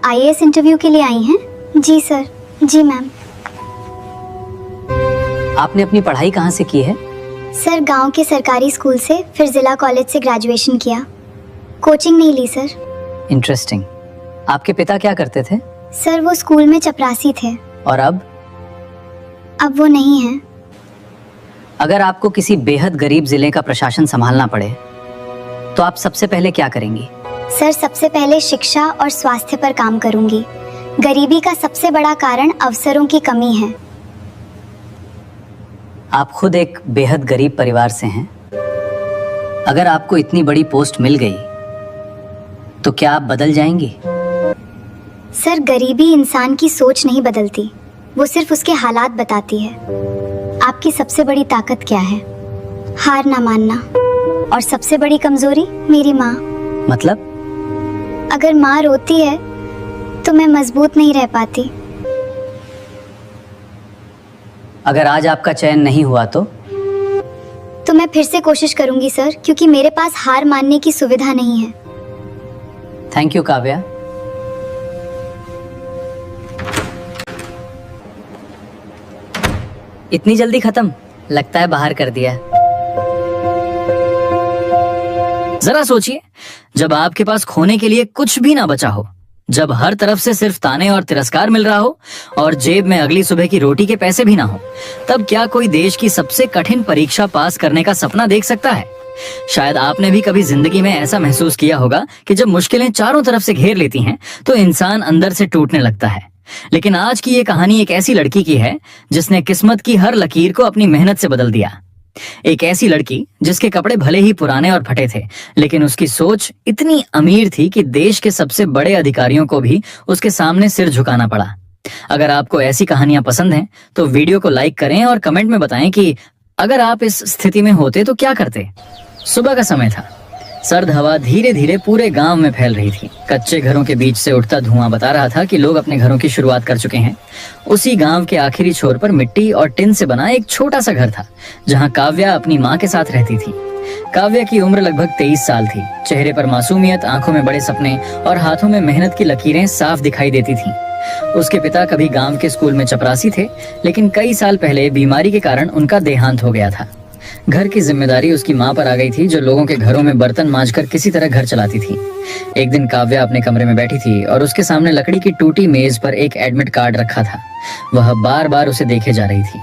IAS interview के लिए आई हैं? जी सर। जी मैम। आपने अपनी पढ़ाई कहाँ से की है? सर गांव के सरकारी स्कूल से, फिर जिला कॉलेज से ग्रेजुएशन किया। कोचिंग नहीं ली सर। इंटरेस्टिंग। आपके पिता क्या करते थे? सर वो स्कूल में चपरासी थे। और अब वो नहीं है। अगर आपको किसी बेहद गरीब जिले का प्रशासन संभालना पड़े तो आप सबसे पहले क्या करेंगी? सर सबसे पहले शिक्षा और स्वास्थ्य पर काम करूंगी। गरीबी का सबसे बड़ा कारण अवसरों की कमी है। आप खुद एक बेहद गरीब परिवार से हैं। अगर आपको इतनी बड़ी पोस्ट मिल गई तो क्या आप बदल जाएंगी? सर गरीबी इंसान की सोच नहीं बदलती, वो सिर्फ उसके हालात बताती है। आपकी सबसे बड़ी ताकत क्या है? हार ना मानना। और सबसे बड़ी कमजोरी मेरी माँ। मतलब? अगर माँ रोती है तो मैं मजबूत नहीं रह पाती। अगर आज आपका चयन नहीं हुआ तो मैं फिर से कोशिश करूंगी सर, क्योंकि मेरे पास हार मानने की सुविधा नहीं है। Thank you Kavya. इतनी जल्दी खत्म? लगता है बाहर कर दिया। जरा सोचिए, जब आपके पास खोने के लिए कुछ भी ना बचा हो, जब हर तरफ से सिर्फ ताने और तिरस्कार मिल रहा हो और जेब में अगली सुबह की रोटी के पैसे भी ना हो, तब क्या कोई देश की सबसे कठिन परीक्षा पास करने का सपना देख सकता है? शायद आपने भी कभी जिंदगी में ऐसा महसूस किया होगा कि जब मुश्किलें चारों तरफ से घेर लेती हैं तो इंसान अंदर से टूटने लगता है। लेकिन आज की ये कहानी एक ऐसी लड़की की है जिसने किस्मत की हर लकीर को अपनी मेहनत से बदल दिया। एक ऐसी लड़की जिसके कपड़े भले ही पुराने और फटे थे, लेकिन उसकी सोच इतनी अमीर थी कि देश के सबसे बड़े अधिकारियों को भी उसके सामने सिर झुकाना पड़ा। अगर आपको ऐसी कहानियां पसंद हैं तो वीडियो को लाइक करें और कमेंट में बताएं कि अगर आप इस स्थिति में होते तो क्या करते। सुबह का समय था। सर्द हवा धीरे धीरे पूरे गांव में फैल रही थी। कच्चे घरों के बीच से उठता धुआं बता रहा था कि लोग अपने घरों की शुरुआत कर चुके हैं। उसी गांव के आखिरी छोर पर मिट्टी और टिन से बना एक छोटा सा घर था, जहां काव्या अपनी माँ के साथ रहती थी। काव्या की उम्र लगभग 23 साल थी। चेहरे पर मासूमियत, आंखों में बड़े सपने और हाथों में मेहनत की लकीरें साफ दिखाई देती थीं। उसके पिता कभी गांव के स्कूल में चपरासी थे, लेकिन कई साल पहले बीमारी के कारण उनका देहांत हो गया था। घर की जिम्मेदारी उसकी माँ पर आ गई थी, जो लोगों के घरों में बर्तन मांजकर किसी तरह घर चलाती थी। एक दिन काव्या अपने कमरे में बैठी थी और उसके सामने लकड़ी की टूटी मेज पर एक एडमिट कार्ड रखा था। वह बार बार उसे देखे जा रही थी।